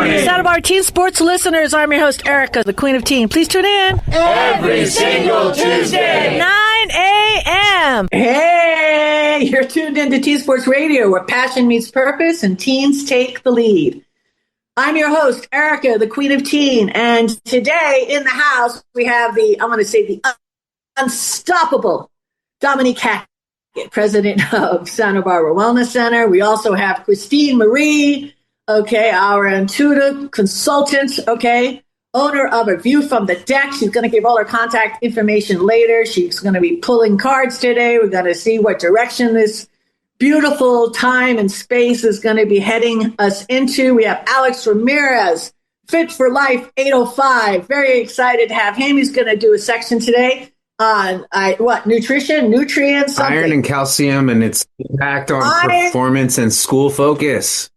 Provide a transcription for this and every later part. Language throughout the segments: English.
morning. Santa Barbara Teen Sports listeners, I'm your host, Erica, the Queen of Teen. Please tune in Every single Tuesday. 9 a.m. Hey, you're tuned into Teen Sports Radio, where passion meets purpose and teens take the lead. I'm your host, Erica, the Queen of Teen, and today in the house we have the unstoppable Dominique Hackett, president of Santa Barbara Wellness Center. We also have Christine Marie, our intuitive consultant, owner of A View from the Deck. She's going to give all her contact information later. She's going to be pulling cards today. We're going to see what direction this beautiful time and space is going to be heading us into. We have Alex Ramirez, Fit for Life 805. Very excited to have him. He's going to do a section today on nutrition, nutrients, something. Iron and calcium and its impact on performance and school focus.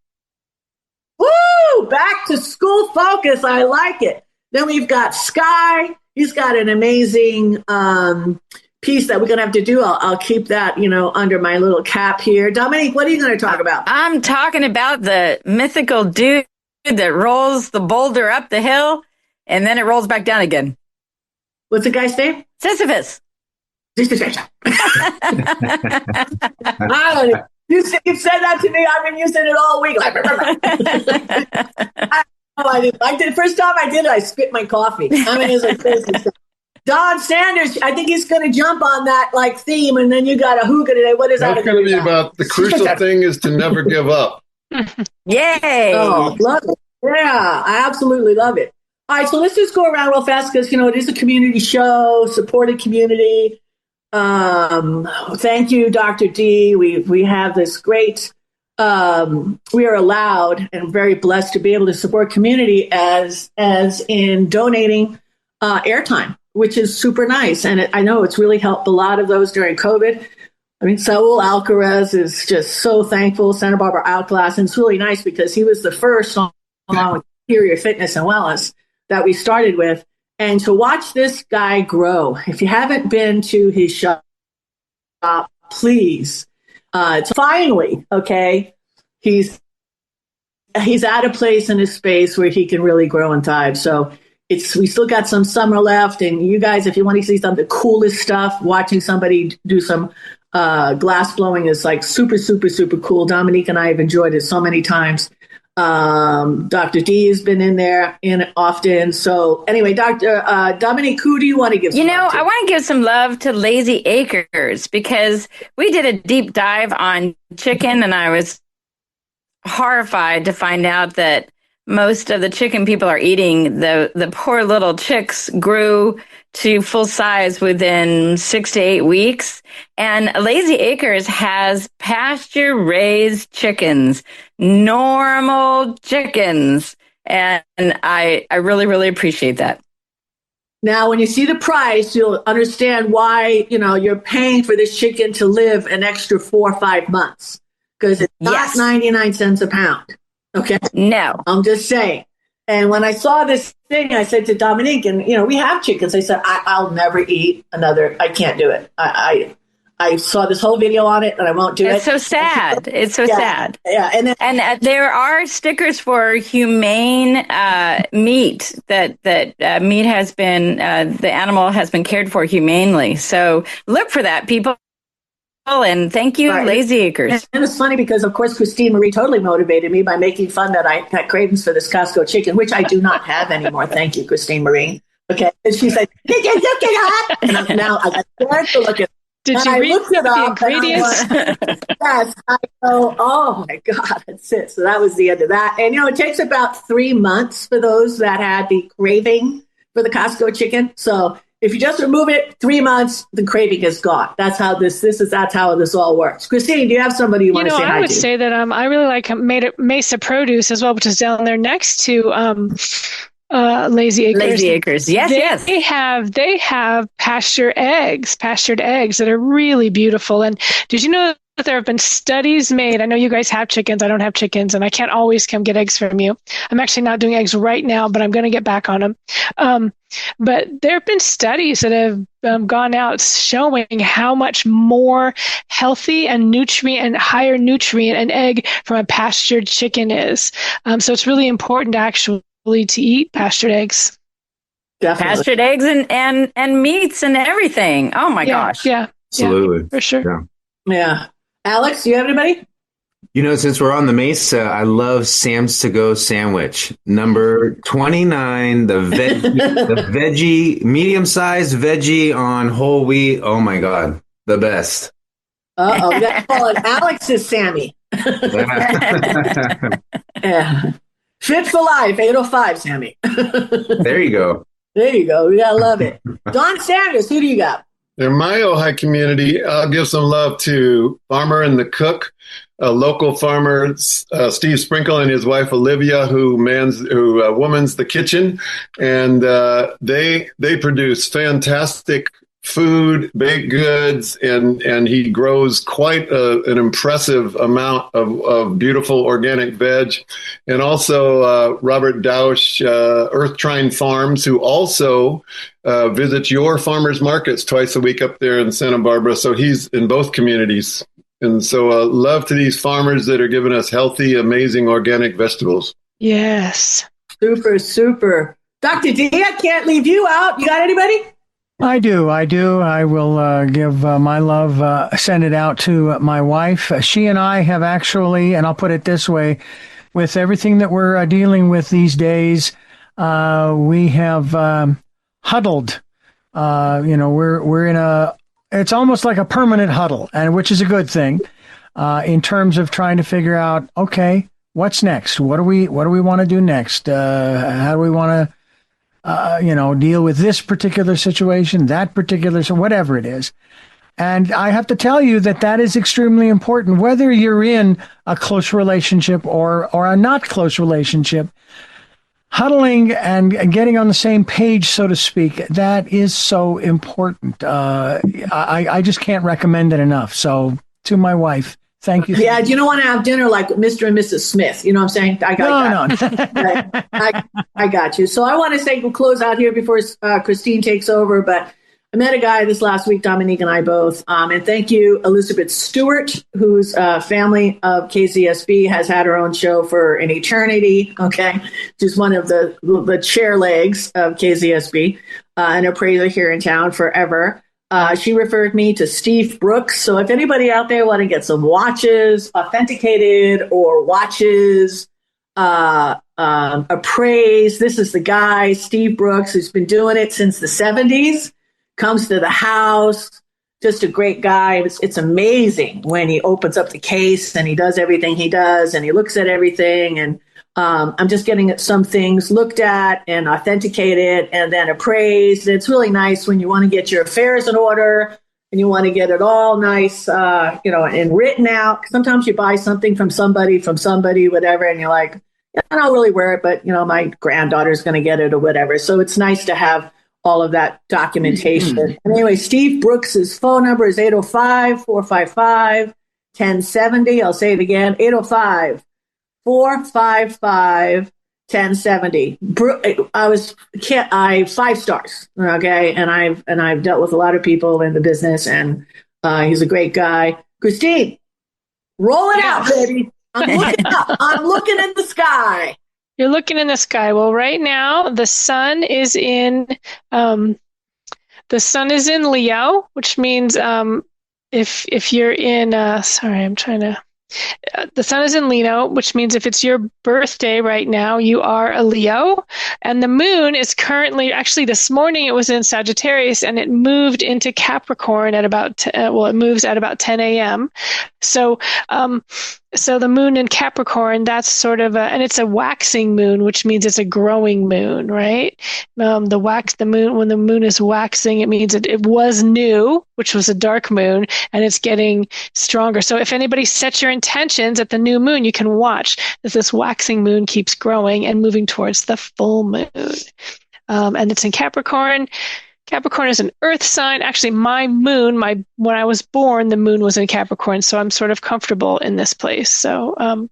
Woo! Back to school focus. I like it. Then we've got Sky. He's got an amazing piece that we're going to have to do. I'll keep that, under my little cap here. Dominique, what are you going to talk about? I'm talking about the mythical dude that rolls the boulder up the hill and then it rolls back down again. What's the guy's name? Sisyphus. You've said that to me. I've been using it all week. I did. First time I did it, I spit my coffee. It's like crazy stuff. Don Sanders, I think he's going to jump on that theme, and then you got a hookah today. What is that? That's going to be about the crucial thing is to never give up. Yay! Oh, love it. Yeah, I absolutely love it. All right, so let's just go around real fast because, it is a community show, supported community. Thank you, Dr. D. We have this great, we are allowed and very blessed to be able to support community as in donating airtime, which is super nice. And I know it's really helped a lot of those during COVID. Saul Alcaraz is just so thankful, Santa Barbara Outclass. And it's really nice because he was the first, along with Superior Fitness and Wellness, that we started with. And to watch this guy grow, if you haven't been to his shop, please. Finally, he's at a place in his space where he can really grow and thrive. So we still got some summer left. And you guys, if you want to see some of the coolest stuff, watching somebody do some glass blowing is super, super, super cool. Dominique and I have enjoyed it so many times. Dr. D has been in there often. So anyway, Dr. Dominique, who do you want to give some love to? I want to give some love to Lazy Acres because we did a deep dive on chicken and I was horrified to find out that most of the chicken people are eating, the poor little chicks grew to full size within 6 to 8 weeks. And Lazy Acres has pasture raised chickens, normal chickens. And I really, really appreciate that. Now, when you see the price, you'll understand why, you're paying for this chicken to live an extra 4 or 5 months because it's not 99 cents a pound. Okay. No. I'm just saying. And when I saw this thing, I said to Dominique, and, we have chickens. I said, I'll never eat another. I can't do it. I saw this whole video on it and I won't do it. It's so sad. It's so sad. Yeah. And there are stickers for humane meat that meat has been, the animal has been cared for humanely. So look for that, people. And thank you, Lazy Acres. And it's funny because, of course, Christine Marie totally motivated me by making fun that I had cravings for this Costco chicken, which I do not have anymore. Thank you, Christine Marie. Okay. And she said, "Did you look it up?" And now I got scared to look it up. Did you read the ingredients? Yes. I go, oh, my God, that's it. So that was the end of that. And, it takes about 3 months for those that had the craving for the Costco chicken. So if you just remove it, 3 months, the craving is gone. That's how that's how this all works. Christine, do you have somebody you want to say hi to? I would say that I really like Mesa Produce as well, which is down there next to Lazy Acres. Lazy Acres, yes. They have pastured eggs that are really beautiful. And did you know there have been studies made. I know you guys have chickens. I don't have chickens, and I can't always come get eggs from you. I'm actually not doing eggs right now, but I'm going to get back on them. But there have been studies that have gone out showing how much more healthy and nutrient and higher nutrient an egg from a pastured chicken is. So it's really important actually to eat pastured eggs. Definitely. Pastured eggs and meats and everything. Oh my gosh. Yeah. Absolutely. For sure. Yeah. Alex, do you have anybody? Since we're on the Mesa, I love Sam's To Go sandwich. Number 29, the veggie, medium-sized veggie on whole wheat. Oh, my God. The best. Uh-oh. We got to call it Alex's Sammy. Yeah. Fit for life, 805, Sammy. There you go. There you go. We got to love it. Don Sanders, who do you got? In my Ojai community, I'll give some love to Farmer and the Cook, a local farmer, Steve Sprinkle, and his wife Olivia, who womans the kitchen, and they produce fantastic food, baked goods, and he grows quite an impressive amount of beautiful organic veg. And also Robert Dausch, Earth Trine Farms, who also visits your farmers markets twice a week up there in Santa Barbara. So he's in both communities. And so love to these farmers that are giving us healthy, amazing organic vegetables. Yes. Super, super. Dr. D, I can't leave you out. You got anybody? I do. I will give my love, send it out to my wife. She and I have actually, and I'll put it this way, with everything that we're dealing with these days, we have huddled. We're in it's almost like a permanent huddle, and which is a good thing in terms of trying to figure out, okay, what's next? What do we want to do next? How do we want to deal with this particular situation, that particular, so whatever it is. And I have to tell you that is extremely important, whether you're in a close relationship or a not close relationship. Huddling and getting on the same page, so to speak, that is so important. I just can't recommend it enough. So to my wife, thank you. Yeah, you don't want to have dinner like Mr. and Mrs. Smith. You know what I'm saying? I got you. So I want to say we'll close out here before Christine takes over. But I met a guy this last week, Dominique and I both. And thank you, Elizabeth Stewart, whose family of KZSB has had her own show for an eternity. Okay. She's one of the chair legs of KZSB, an appraiser here in town forever. She referred me to Steve Brooks. So if anybody out there want to get some watches authenticated or watches appraised, this is the guy, Steve Brooks, who's been doing it since the 70s, comes to the house, just a great guy. It's amazing when he opens up the case and he does everything he does and he looks at everything. And I'm just getting some things looked at and authenticated and then appraised. It's really nice when you want to get your affairs in order and you want to get it all nice, and written out. Sometimes you buy something from somebody, whatever, and you're like, I don't really wear it, but, my granddaughter's going to get it or whatever. So it's nice to have all of that documentation. Mm-hmm. Anyway, Steve Brooks's phone number is 805-455-1070. I'll say it again, 805-455-1070. I 5 stars. Okay. And I've dealt with a lot of people in the business and he's a great guy. Christine, roll it out, baby. I'm looking up. I'm looking in the sky. You're looking in the sky. Well, right now the sun is in Leo, which means if you're in the sun is in Leo, which means if it's your birthday right now, you are a Leo. And the moon is currently, actually this morning it was in Sagittarius and it moved into Capricorn at about, it moves at about 10 a.m. So the moon in Capricorn, that's sort of and it's a waxing moon, which means it's a growing moon, right? The moon, when the moon is waxing, it means it was new, which was a dark moon, and it's getting stronger. So if anybody sets your intentions at the new moon, you can watch as this waxing moon keeps growing and moving towards the full moon. And it's in Capricorn. Capricorn is an earth sign. Actually, my moon, when I was born, the moon was in Capricorn, so I'm sort of comfortable in this place. So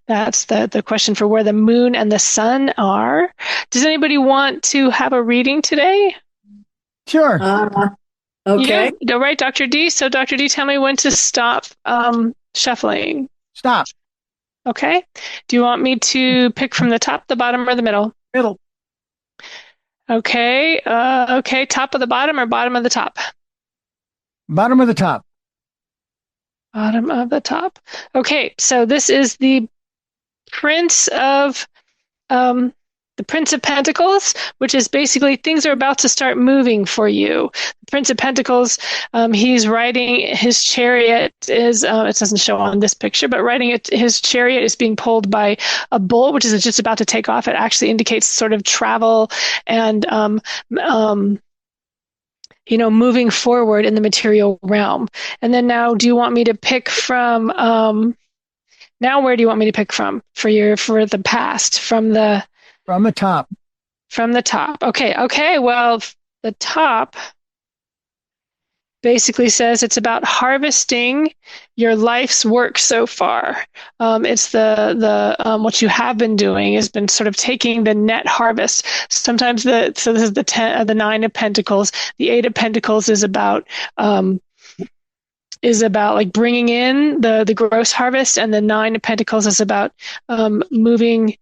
that's the question for where the moon and the sun are. Does anybody want to have a reading today? Sure. Okay. Yeah, all right, Dr. D. So, Dr. D, tell me when to stop shuffling. Stop. Okay. Do you want me to pick from the top, the bottom, or the middle? Middle. Okay. Okay. Top of the bottom or bottom of the top? Bottom of the top. Bottom of the top. Okay. So this is the Prince of Pentacles, which is basically things are about to start moving for you. The Prince of Pentacles, he's riding his chariot is, it doesn't show on this picture, but his chariot is being pulled by a bull, which is just about to take off. It actually indicates sort of travel and, moving forward in the material realm. And then now, do you want me to pick from, now where do you want me to pick from for the past, from the top? From the top. Okay. Well, the top basically says it's about harvesting your life's work so far. It's the what you have been doing has been sort of taking the net harvest. Sometimes so this is the Nine of Pentacles. The Eight of Pentacles is about like bringing in the gross harvest, and the Nine of Pentacles is about moving.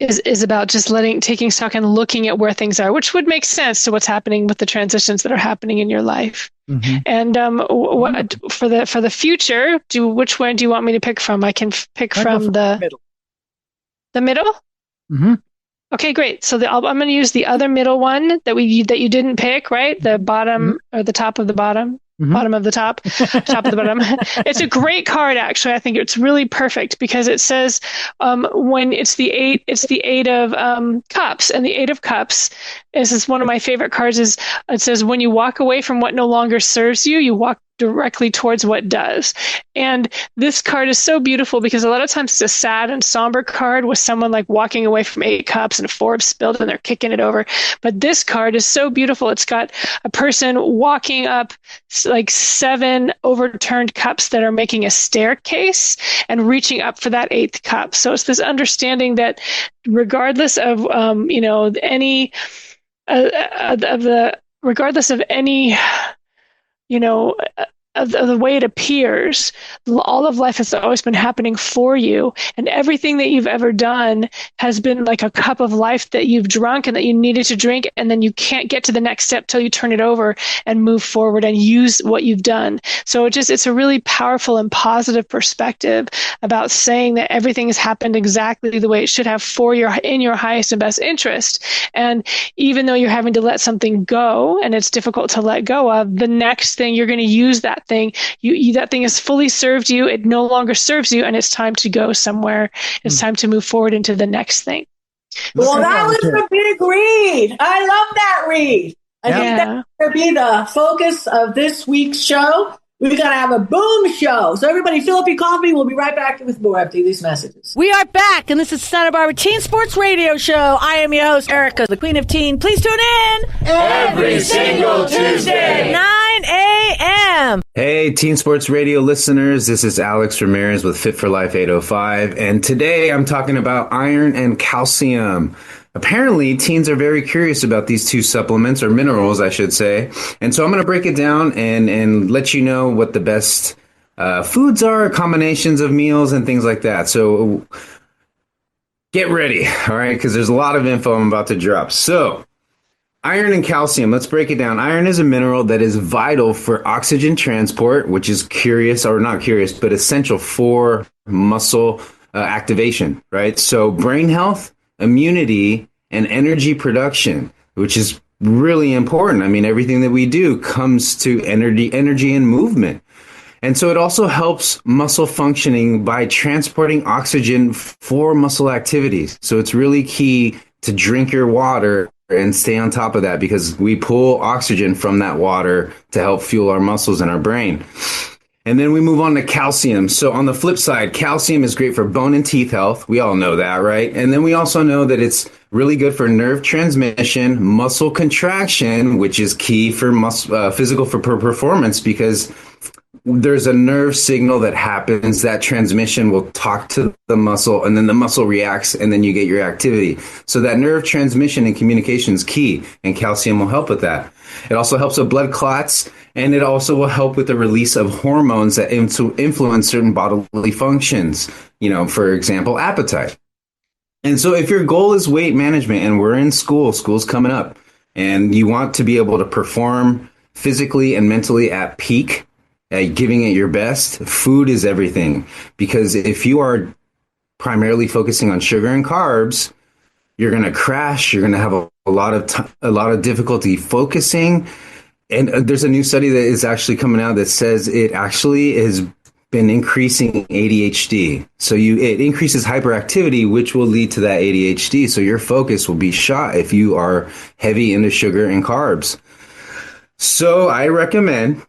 Is about just taking stock and looking at where things are, which would make sense to what's happening with the transitions that are happening in your life. Mm-hmm. And what for the future? Which one do you want me to pick from? I can pick from the middle. The middle? Mm-hmm. Okay, great. So I'm going to use the other middle one that you didn't pick, right? The bottom or the top of the bottom. Mm-hmm. Bottom of the top, top of the bottom. It's a great card, actually. I think it's really perfect because it says when it's the eight of cups, and the Eight of Cups is one of my favorite cards. It says when you walk away from what no longer serves you, you walk directly towards what does. And this card is so beautiful because a lot of times it's a sad and somber card with someone like walking away from 8 cups and 4 have spilled and they're kicking it over. But this card is so beautiful. It's got a person walking up like 7 overturned cups that are making a staircase and reaching up for that 8th cup. So it's this understanding that regardless of any regardless of any of the way it appears, all of life has always been happening for you, and everything that you've ever done has been like a cup of life that you've drunk and that you needed to drink, and then you can't get to the next step till you turn it over and move forward and use what you've done. So it's a really powerful and positive perspective about saying that everything has happened exactly the way it should have in your highest and best interest. And even though you're having to let something go and it's difficult to let go of, the next thing you're going to use that thing. That thing has fully served you. It no longer serves you, and it's time to go somewhere. It's time to move forward into the next thing. Well, that was a big read. I love that read. I think that's going to be the focus of this week's show. We're going to have a boom show. So everybody fill up your coffee. We'll be right back with more after these messages. We are back, and this is Santa Barbara Teen Sports Radio Show. I am your host, Erica, the Queen of Teen. Please tune in every single Tuesday, 9 a.m. Hey, Teen Sports Radio listeners. This is Alex Ramirez with Fit for Life 805. And today I'm talking about iron and calcium. Apparently, teens are very curious about these two supplements, or minerals, I should say. And so I'm going to break it down and let you know what the best foods are, combinations of meals, and things like that. So get ready, all right, because there's a lot of info I'm about to drop. So iron and calcium, let's break it down. Iron is a mineral that is vital for oxygen transport, which is but essential for muscle activation, right? So brain health, immunity, and energy production, which is really important. I mean, everything that we do comes to energy and movement. And so it also helps muscle functioning by transporting oxygen for muscle activities. So it's really key to drink your water and stay on top of that, because we pull oxygen from that water to help fuel our muscles and our brain. And then we move on to calcium. So on the flip side, calcium is great for bone and teeth health. We all know that, right? And then we also know that it's really good for nerve transmission, muscle contraction, which is key for physical performance, because there's a nerve signal that happens. That transmission will talk to the muscle, and then the muscle reacts, and then you get your activity. So that nerve transmission and communication is key, and calcium will help with that. It also helps with blood clots, and it also will help with the release of hormones that influence certain bodily functions, for example, appetite. And so if your goal is weight management, and we're in school's coming up, and you want to be able to perform physically and mentally at peak, giving it your best, food is everything. Because if you are primarily focusing on sugar and carbs, you're going to crash. You're going to have a lot of difficulty focusing. And there's a new study that is actually coming out that says it actually has been increasing ADHD. So it increases hyperactivity, which will lead to that ADHD. So your focus will be shot if you are heavy into sugar and carbs. So I recommend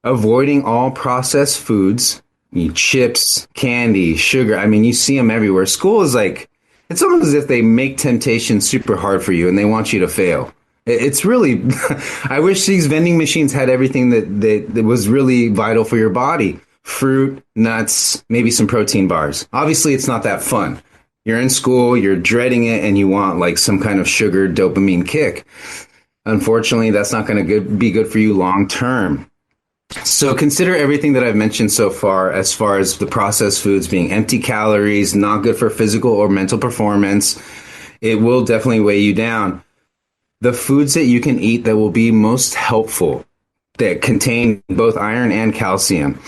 avoiding all processed foods, chips, candy, sugar. I mean, you see them everywhere. School is like, it's almost as if they make temptation super hard for you and they want you to fail. It's really, I wish these vending machines had everything that was really vital for your body. Fruit, nuts, maybe some protein bars. Obviously, it's not that fun. You're in school, you're dreading it, and you want like some kind of sugar dopamine kick. Unfortunately, that's not going to be good for you long term. So consider everything that I've mentioned so far as the processed foods being empty calories, not good for physical or mental performance. It will definitely weigh you down. The foods that you can eat that will be most helpful, that contain both iron and calcium.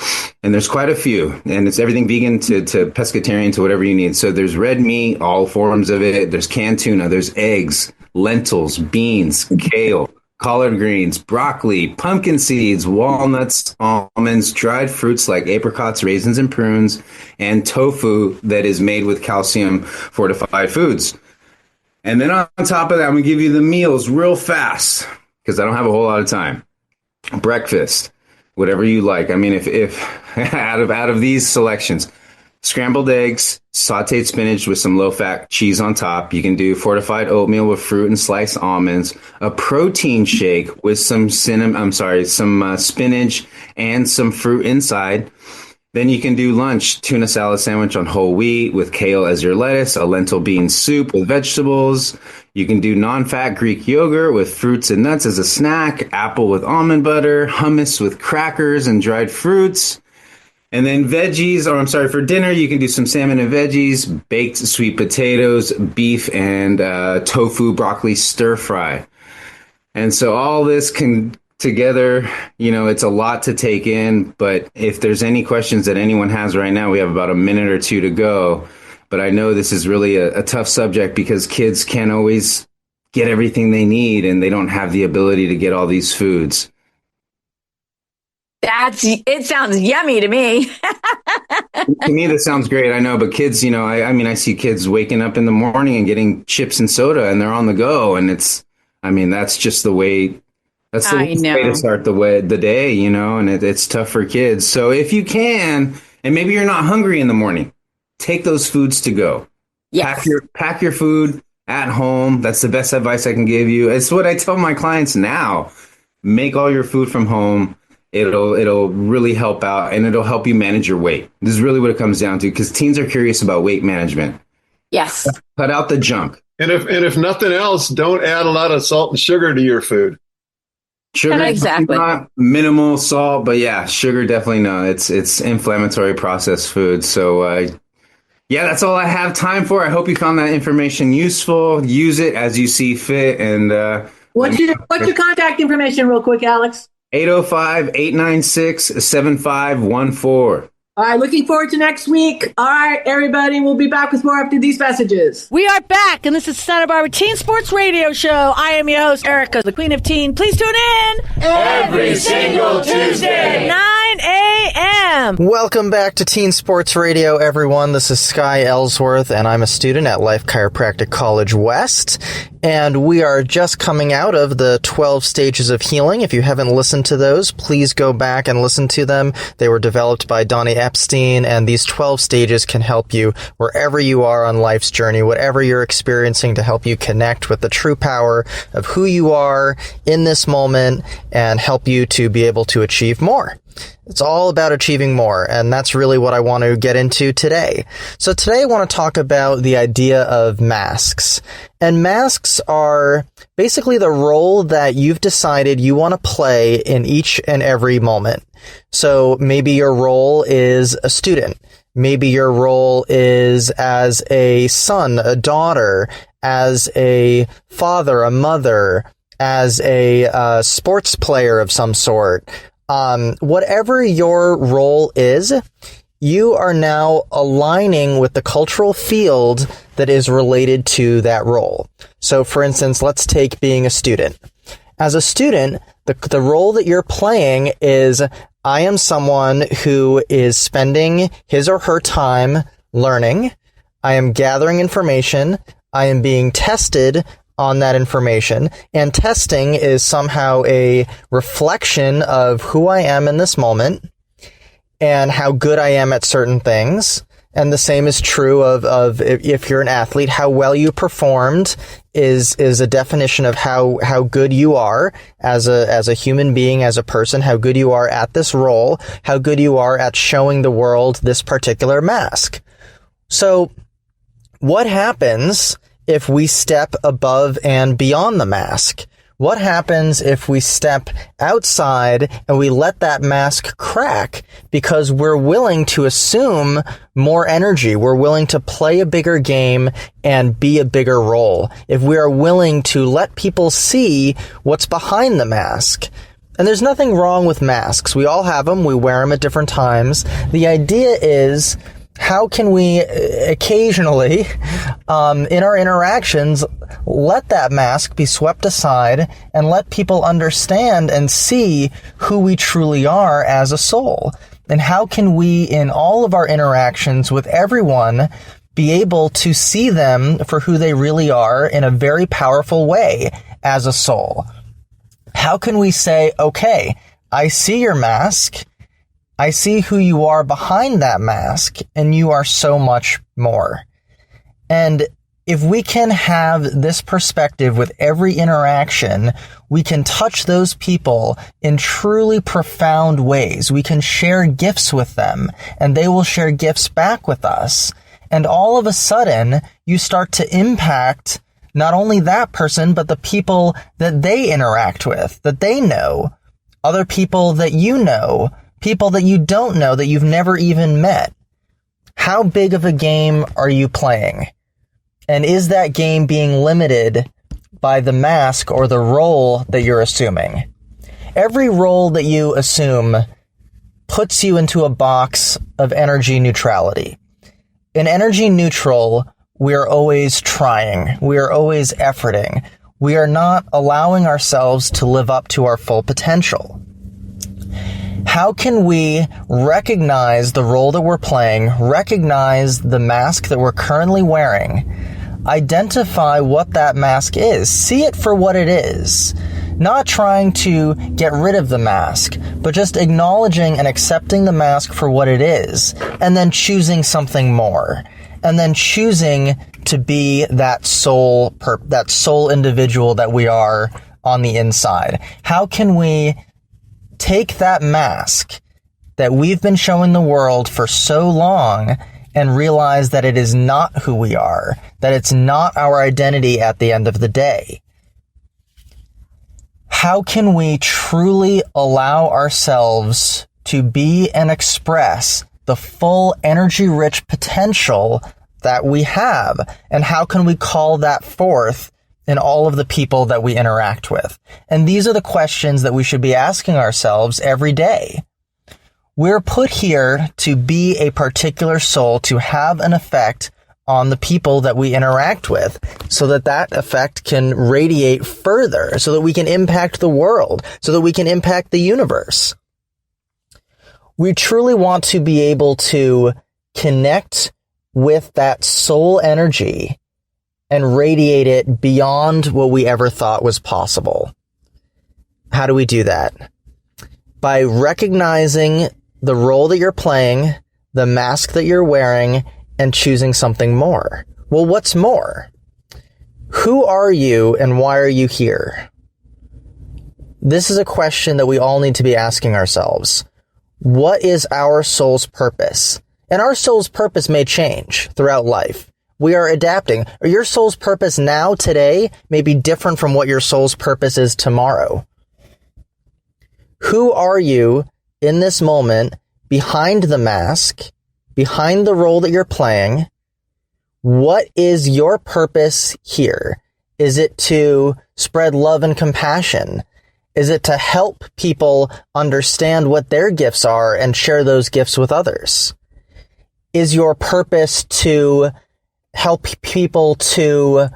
And there's quite a few. And it's everything vegan to pescatarian to whatever you need. So there's red meat, all forms of it. There's canned tuna. There's eggs, lentils, beans, kale, collard greens, broccoli, pumpkin seeds, walnuts, almonds, dried fruits like apricots, raisins, and prunes, and tofu that is made with calcium fortified foods. And then on top of that, I'm going to give you the meals real fast because I don't have a whole lot of time. Breakfast, whatever you like. I mean, if out of these selections, scrambled eggs, sauteed spinach with some low-fat cheese on top. You can do fortified oatmeal with fruit and sliced almonds. A protein shake with some spinach and some fruit inside. Then you can do lunch, tuna salad sandwich on whole wheat with kale as your lettuce, a lentil bean soup with vegetables. You can do non-fat Greek yogurt with fruits and nuts as a snack, apple with almond butter, hummus with crackers and dried fruits. And then for dinner, you can do some salmon and veggies, baked sweet potatoes, beef, and tofu, broccoli stir fry. And so all this together, it's a lot to take in. But if there's any questions that anyone has right now, we have about a minute or two to go. But I know this is really a tough subject because kids can't always get everything they need and they don't have the ability to get all these foods. It sounds yummy to me. To me, that sounds great. I know, but kids, I see kids waking up in the morning and getting chips and soda and they're on the go. And that's just the way, that's the way to start the day, and it's tough for kids. So if you can, and maybe you're not hungry in the morning, take those foods to go. Yes. Pack your food at home. That's the best advice I can give you. It's what I tell my clients now. Make all your food from home. It'll really help out, and it'll help you manage your weight. This is really what it comes down to, because teens are curious about weight management. Yes. Cut out the junk. And if nothing else, don't add a lot of salt and sugar to your food. Sugar, exactly. Not minimal salt, but yeah, sugar definitely no. It's inflammatory processed food. So that's all I have time for. I hope you found that information useful. Use it as you see fit. And what's your contact information, real quick, Alex? 805-896-7514. All right, looking forward to next week. All right, everybody, we'll be back with more after these messages. We are back, and this is Santa Barbara Teen Sports Radio Show. I am your host, Erica, the Queen of Teen. Please tune in every single Tuesday, 9 a.m. I am. Welcome back to Teen Sports Radio, everyone. This is Sky Ellsworth, and I'm a student at Life Chiropractic College West. And we are just coming out of the 12 stages of healing. If you haven't listened to those, please go back and listen to them. They were developed by Donnie Epstein, and these 12 stages can help you wherever you are on life's journey, whatever you're experiencing, to help you connect with the true power of who you are in this moment and help you to be able to achieve more. It's all about achieving more, and that's really what I want to get into today. So today I want to talk about the idea of masks. And masks are basically the role that you've decided you want to play in each and every moment. So maybe your role is a student. Maybe your role is as a son, a daughter, as a father, a mother, as a sports player of some sort. Whatever your role is, you are now aligning with the cultural field that is related to that role. So, for instance, let's take being a student. As a student, the role that you're playing is, I am someone who is spending his or her time learning. I am gathering information. I am being tested on that information, and testing is somehow a reflection of who I am in this moment and how good I am at certain things. And the same is true of if you're an athlete, how well you performed is a definition of how good you are as a human being, as a person, how good you are at this role, how good you are at showing the world this particular mask. So what happens if we step above and beyond the mask? What happens if we step outside and we let that mask crack because we're willing to assume more energy? We're willing to play a bigger game and be a bigger role. If we are willing to let people see what's behind the mask. And there's nothing wrong with masks. We all have them. We wear them at different times. The idea is, how can we occasionally, in our interactions, let that mask be swept aside and let people understand and see who we truly are as a soul? And how can we, in all of our interactions with everyone, be able to see them for who they really are in a very powerful way as a soul? How can we say, okay, I see your mask, I see who you are behind that mask, and you are so much more. And if we can have this perspective with every interaction, we can touch those people in truly profound ways. We can share gifts with them, and they will share gifts back with us. And all of a sudden, you start to impact not only that person, but the people that they interact with, that they know, other people that you know, people that you don't know, that you've never even met. How big of a game are you playing? And is that game being limited by the mask or the role that you're assuming? Every role that you assume puts you into a box of energy neutrality. In energy neutral, we are always trying. We are always efforting. We are not allowing ourselves to live up to our full potential. How can we recognize the role that we're playing, recognize the mask that we're currently wearing, identify what that mask is, see it for what it is, not trying to get rid of the mask, but just acknowledging and accepting the mask for what it is, and then choosing something more, and then choosing to be that soul individual that we are on the inside. How can we take that mask that we've been showing the world for so long and realize that it is not who we are, that it's not our identity at the end of the day? How can we truly allow ourselves to be and express the full energy-rich potential that we have? And how can we call that forth in all of the people that we interact with? And these are the questions that we should be asking ourselves every day. We're put here to be a particular soul, to have an effect on the people that we interact with, so that that effect can radiate further, so that we can impact the world, so that we can impact the universe. We truly want to be able to connect with that soul energy and radiate it beyond what we ever thought was possible. How do we do that? By recognizing the role that you're playing, the mask that you're wearing, and choosing something more. Well, what's more? Who are you and why are you here? This is a question that we all need to be asking ourselves. What is our soul's purpose? And our soul's purpose may change throughout life. We are adapting. Or your soul's purpose now, today, may be different from what your soul's purpose is tomorrow. Who are you in this moment, behind the mask, behind the role that you're playing? What is your purpose here? Is it to spread love and compassion? Is it to help people understand what their gifts are and share those gifts with others? Is your purpose to help people to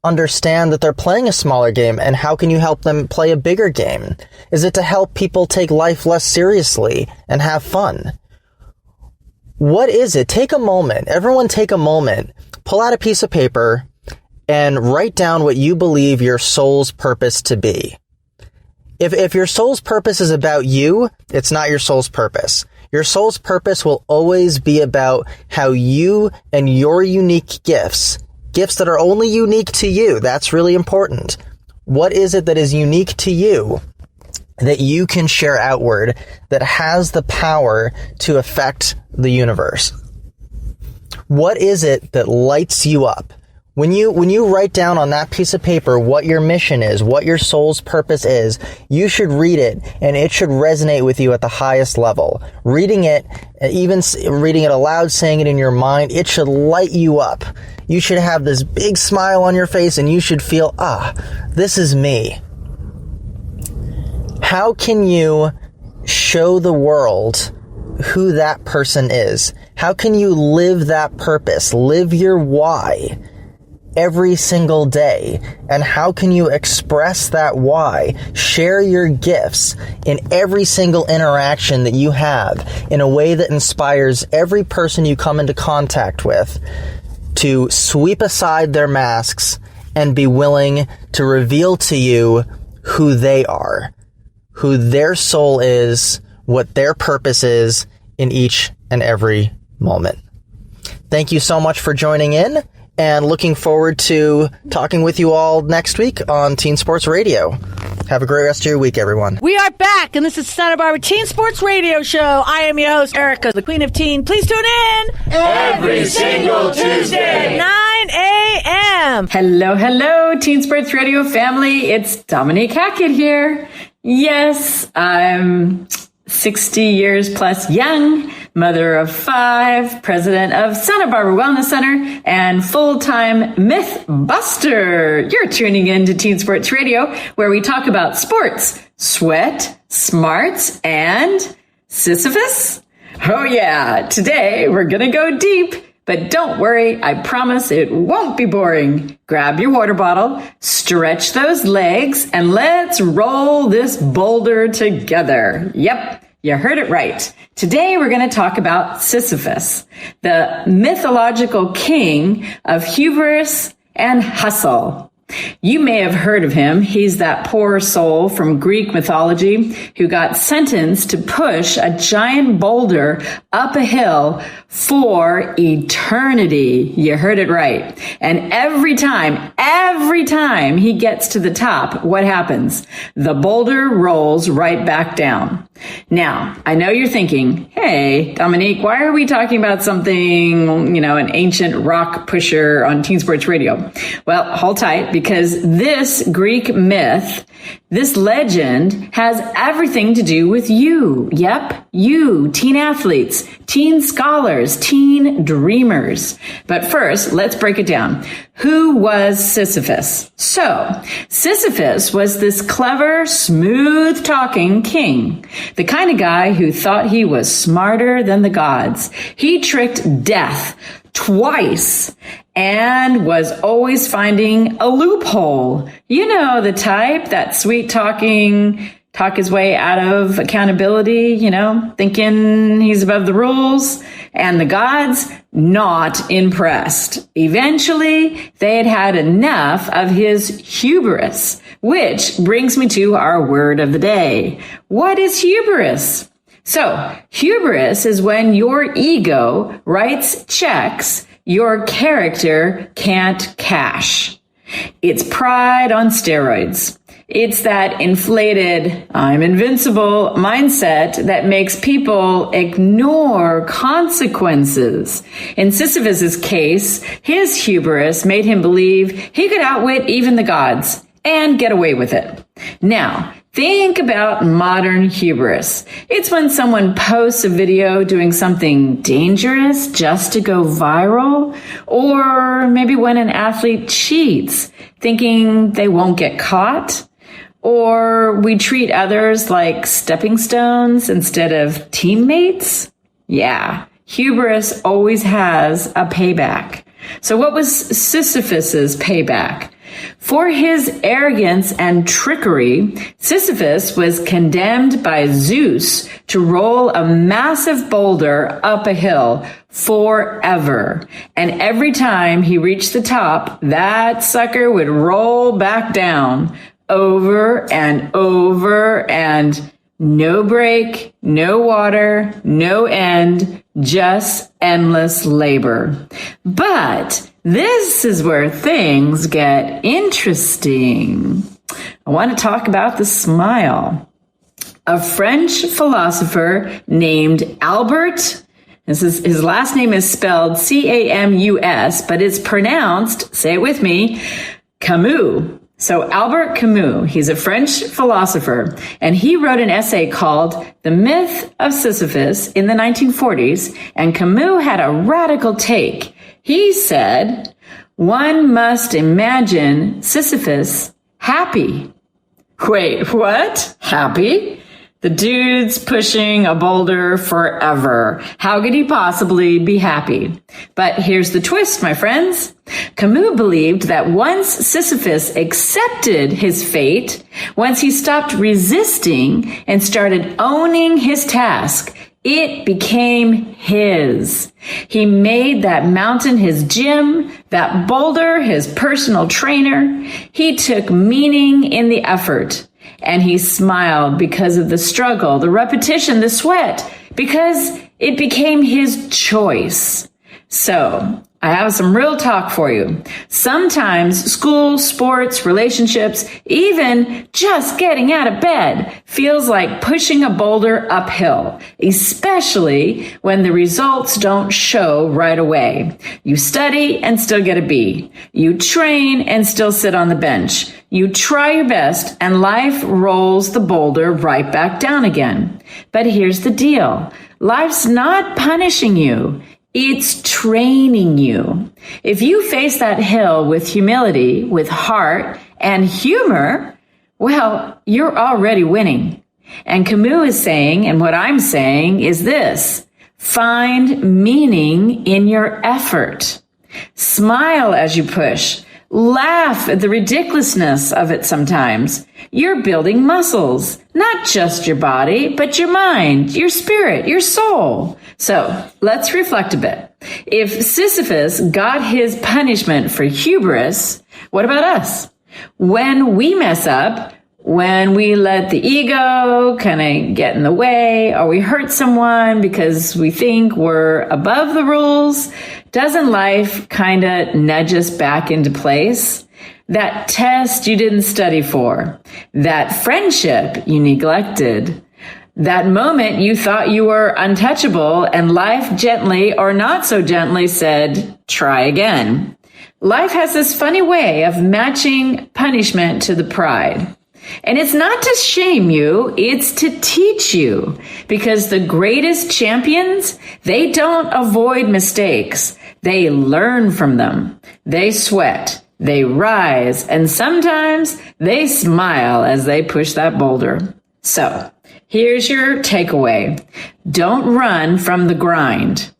understand that they're playing a smaller game, and how can you help them play a bigger game? Is it to help people take life less seriously and have fun? What is it? Take a moment. Everyone take a moment. Pull out a piece of paper and write down what you believe your soul's purpose to be. If your soul's purpose is about you, it's not your soul's purpose. Your soul's purpose will always be about how you and your unique gifts that are only unique to you, that's really important. What is it that is unique to you that you can share outward that has the power to affect the universe? What is it that lights you up? When you write down on that piece of paper what your mission is, what your soul's purpose is, you should read it, and it should resonate with you at the highest level. Reading it, even reading it aloud, saying it in your mind, it should light you up. You should have this big smile on your face, and you should feel, this is me. How can you show the world who that person is? How can you live that purpose, live your why every single day? And how can you express that why, share your gifts in every single interaction that you have in a way that inspires every person you come into contact with to sweep aside their masks and be willing to reveal to you who they are, who their soul is, what their purpose is in each and every moment. Thank you so much for joining in, and looking forward to talking with you all next week on Teen Sports Radio. Have a great rest of your week, everyone. We are back, and this is Santa Barbara Teen Sports Radio Show. I am your host, Erica, the Queen of Teen. Please tune in every single Tuesday, 9 a.m. Hello, Teen Sports Radio family. It's Dominique Hackett here. Yes, I'm 60 years plus young, mother of 5, president of Santa Barbara Wellness Center, and full-time myth buster. You're tuning in to Teen Sports Radio, where we talk about sports, sweat, smarts, and Sisyphus. Oh yeah, today we're gonna go deep, but don't worry, I promise it won't be boring. Grab your water bottle, stretch those legs, and let's roll this boulder together. Yep, you heard it right. Today we're going to talk about Sisyphus, the mythological king of hubris and hustle. You may have heard of him. He's that poor soul from Greek mythology who got sentenced to push a giant boulder up a hill for eternity. You heard it right. And every time he gets to the top, what happens? The boulder rolls right back down. Now, I know you're thinking, hey, Dominique, why are we talking about something, an ancient rock pusher on Teen Sports Radio? Well, hold tight, because this Greek myth, this legend has everything to do with you. Yep, you, teen athletes, teen scholars, teen dreamers. But first, let's break it down. Who was Sisyphus? So, Sisyphus was this clever, smooth-talking king, the kind of guy who thought he was smarter than the gods. He tricked death twice and was always finding a loophole. You know the type, that sweet-talking, talk his way out of accountability, thinking he's above the rules, and the gods not impressed. Eventually, they had had enough of his hubris, which brings me to our word of the day. What is hubris? So, hubris is when your ego writes checks your character can't cash. It's pride on steroids. It's that inflated, I'm invincible mindset that makes people ignore consequences. In Sisyphus's case, his hubris made him believe he could outwit even the gods and get away with it. Now, think about modern hubris. It's when someone posts a video doing something dangerous just to go viral, or maybe when an athlete cheats, thinking they won't get caught. Or we treat others like stepping stones instead of teammates. Yeah, hubris always has a payback. So what was Sisyphus's payback? For his arrogance and trickery, Sisyphus was condemned by Zeus to roll a massive boulder up a hill forever. And every time he reached the top, that sucker would roll back down over and over, and no break, no water, no end, just endless labor. But this is where things get interesting. I want to talk about the smile. A French philosopher named Albert, his last name is spelled Camus, but it's pronounced, say it with me, Camus. So Albert Camus, he's a French philosopher, and he wrote an essay called The Myth of Sisyphus in the 1940s, and Camus had a radical take. He said, one must imagine Sisyphus happy. Wait, what? Happy? The dude's pushing a boulder forever. How could he possibly be happy? But here's the twist, my friends. Camus believed that once Sisyphus accepted his fate, once he stopped resisting and started owning his task, it became his. He made that mountain his gym, that boulder his personal trainer. He took meaning in the effort. And he smiled because of the struggle, the repetition, the sweat, because it became his choice. So, I have some real talk for you. Sometimes school, sports, relationships, even just getting out of bed feels like pushing a boulder uphill, especially when the results don't show right away. You study and still get a B. You train and still sit on the bench. You try your best and life rolls the boulder right back down again. But here's the deal. Life's not punishing you. It's training you. If you face that hill with humility, with heart and humor, well, you're already winning. And Camus is saying, and what I'm saying is this: find meaning in your effort. Smile as you push. Laugh at the ridiculousness of it sometimes. You're building muscles, not just your body, but your mind, your spirit, your soul. So let's reflect a bit. If Sisyphus got his punishment for hubris, what about us? When we mess up, when we let the ego kind of get in the way, or we hurt someone because we think we're above the rules, doesn't life kind of nudge us back into place? That test you didn't study for, that friendship you neglected, that moment you thought you were untouchable and life gently or not so gently said, try again. Life has this funny way of matching punishment to the pride. And it's not to shame you, it's to teach you. Because the greatest champions, they don't avoid mistakes. They learn from them. They sweat. They rise. And sometimes they smile as they push that boulder. So, here's your takeaway. Don't run from the grind.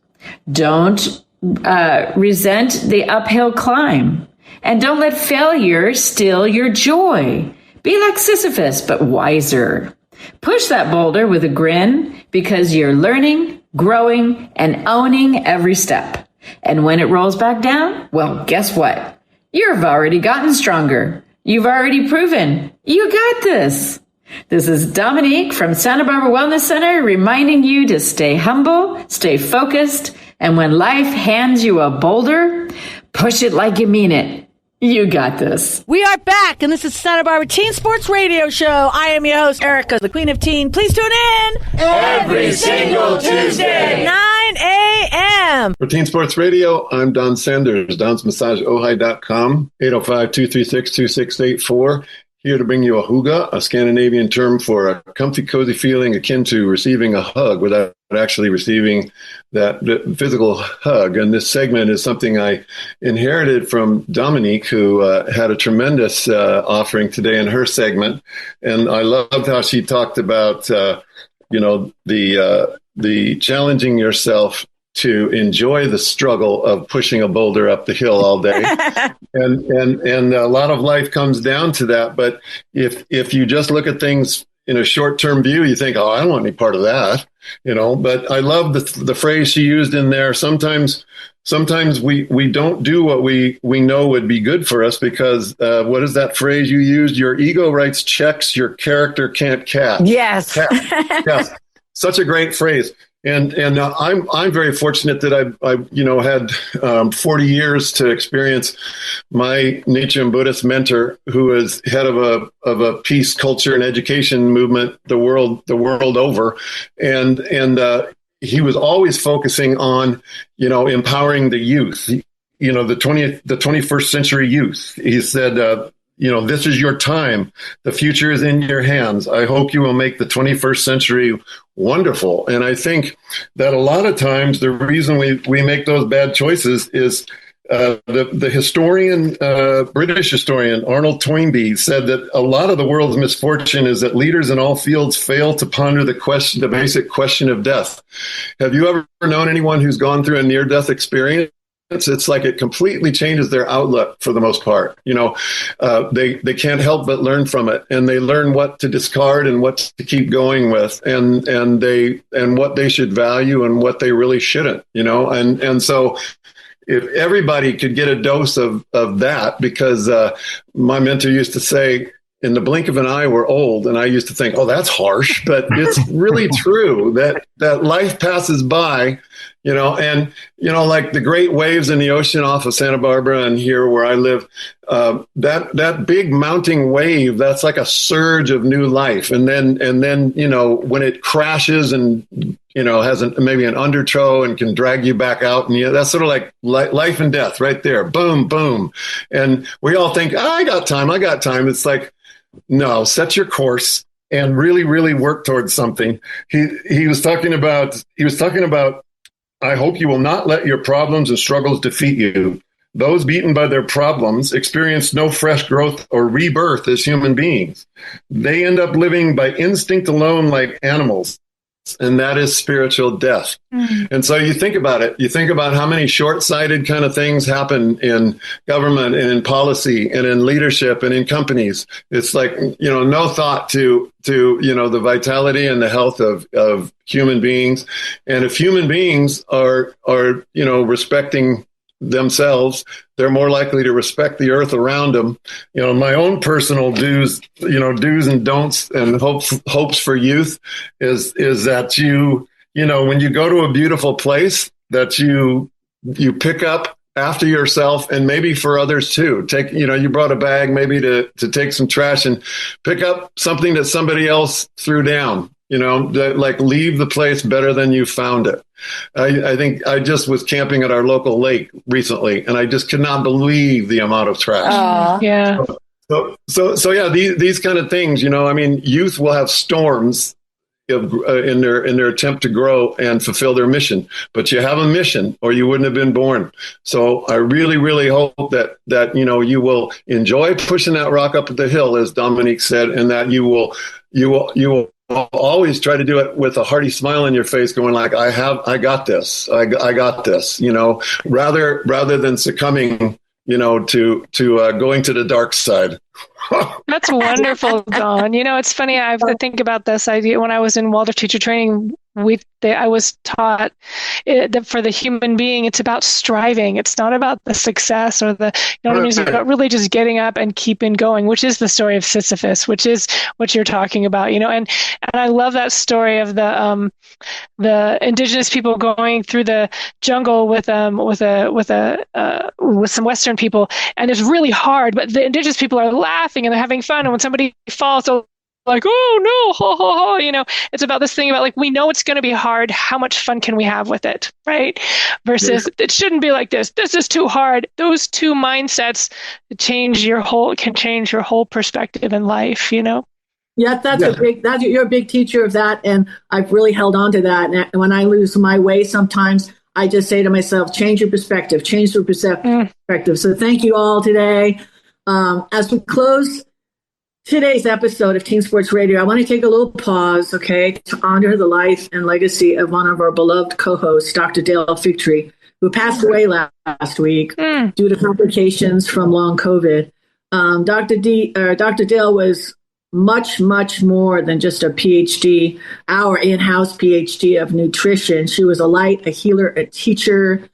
Don't resent the uphill climb. And don't let failure steal your joy. Be like Sisyphus, but wiser. Push that boulder with a grin because you're learning, growing, and owning every step. And when it rolls back down, well, guess what? You've already gotten stronger. You've already proven you got this. This is Dominique from Santa Barbara Wellness Center reminding you to stay humble, stay focused, and when life hands you a boulder, push it like you mean it. You got this. We are back, and this is Santa Barbara Teen Sports Radio Show. I am your host, Erica, the Queen of Teen. Please tune in every single Tuesday, 9 a.m. For Teen Sports Radio, I'm Don Sanders, donsmassageohio.com, 805-236-2684. Here to bring you a hygge, a Scandinavian term for a comfy, cozy feeling akin to receiving a hug without actually receiving that physical hug. And this segment is something I inherited from Dominique, who had a tremendous offering today in her segment. And I loved how she talked about, the challenging yourself to enjoy the struggle of pushing a boulder up the hill all day. and a lot of life comes down to that. But if you just look at things in a short-term view, you think, oh, I don't want any part of that, but I love the phrase she used in there. Sometimes we don't do what we know would be good for us because what is that phrase you used? Your ego writes checks your character can't cash. Yes. Yes. Such a great phrase. And I'm very fortunate that I had 40 years to experience my Nichiren Buddhist mentor, who is head of a peace, culture, and education movement the world over, and he was always focusing on empowering the youth, the 21st century youth. He said, this is your time. The future is in your hands. I hope you will make the 21st century wonderful. And I think that a lot of times the reason we make those bad choices is the historian, British historian Arnold Toynbee said that a lot of the world's misfortune is that leaders in all fields fail to ponder the basic question of death. Have you ever known anyone who's gone through a near-death experience? It's like it completely changes their outlook for the most part. They can't help but learn from it, and they learn what to discard and what to keep going with, and what they should value and what they really shouldn't. And so if everybody could get a dose of that, because my mentor used to say, in the blink of an eye, we're old. And I used to think, oh, that's harsh, but it's really true that life passes by, like the great waves in the ocean off of Santa Barbara and here where I live, that big mounting wave, that's like a surge of new life. And then, when it crashes and, has maybe an undertow and can drag you back out. And that's sort of like life and death right there. Boom, boom. And we all think, I got time. It's like, no, set your course and really, really work towards something. He was talking about, I hope you will not let your problems and struggles defeat you. Those beaten by their problems experience no fresh growth or rebirth as human beings. They end up living by instinct alone like animals. And that is spiritual death. Mm-hmm. And so you think about it. You think about how many short-sighted kind of things happen in government and in policy and in leadership and in companies. It's like, no thought to the vitality and the health of human beings. And if human beings are respecting themselves, they're more likely to respect the earth around them. My own personal do's and don'ts and hopes for youth is that when you go to a beautiful place, that you pick up after yourself and maybe for others too. You brought a bag maybe to take some trash and pick up something that somebody else threw down. Like leave the place better than you found it. I think I just was camping at our local lake recently, and I just could not believe the amount of trash. Yeah. So yeah, these kind of things, youth will have storms in their attempt to grow and fulfill their mission, but you have a mission or you wouldn't have been born. So I really, really hope that you will enjoy pushing that rock up the hill, as Dominique said, and that you will always try to do it with a hearty smile on your face, going like, I got this, rather than succumbing, to going to the dark side. That's wonderful, Dawn. You know, it's funny. I have to think about this idea. When I was in Waldorf teacher training, I was taught that for the human being, it's about striving. It's not about the success or the, you know what I mean? It's about really just getting up and keeping going, which is the story of Sisyphus, which is what you're talking about, you know. And I love that story of the indigenous people going through the jungle with some Western people, and it's really hard, but the indigenous people are laughing and they're having fun. And when somebody falls, they're like, oh no, ha ha ha, you know. It's about this thing about like, we know it's going to be hard. How much fun can we have with it, right? Versus it shouldn't be like this. This is too hard. Those two mindsets can change your whole perspective in life, you know. Yeah, you're a big teacher of that, and I've really held on to that. And when I lose my way, sometimes I just say to myself, change your perspective, change your perspective. So thank you all today. As we close today's episode of Teen Sports Radio, I want to take a little pause, okay, to honor the life and legacy of one of our beloved co-hosts, Dr. Dale Figtree, who passed away last week due to complications from long COVID. Dr. Dale was much, much more than just a PhD, our in-house PhD of nutrition. She was a light, a healer, a teacher.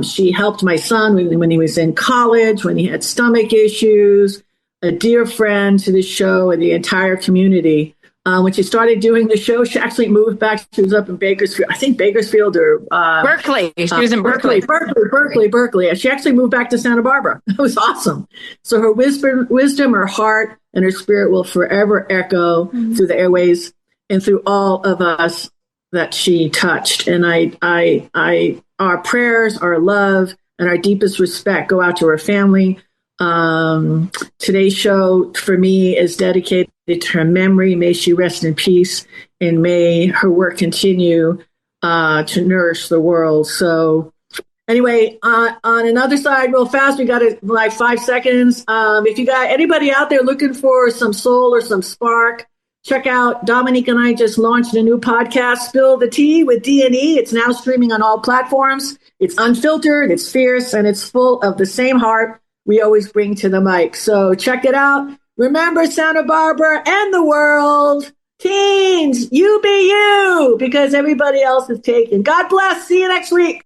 She helped my son when he was in college, when he had stomach issues, a dear friend to the show and the entire community. When she started doing the show, she actually moved back. She was up in Bakersfield, I think Bakersfield or Berkeley. She was in Berkeley. Berkeley. She actually moved back to Santa Barbara. It was awesome. So her wisdom, her heart, and her spirit will forever echo through the airways and through all of us that she touched. And our prayers, our love, and our deepest respect go out to her family. Today's show for me is dedicated to her memory. May she rest in peace, and may her work continue to nourish the world. So anyway, on another side, real fast, we got like 5 seconds. If you got anybody out there looking for some soul or some spark, check out Dominique and I just launched a new podcast, Spill the Tea with D&E. It's now streaming on all platforms. It's unfiltered, it's fierce, and it's full of the same heart we always bring to the mic. So check it out. Remember, Santa Barbara and the world, teens, you be you, because everybody else is taken. God bless. See you next week.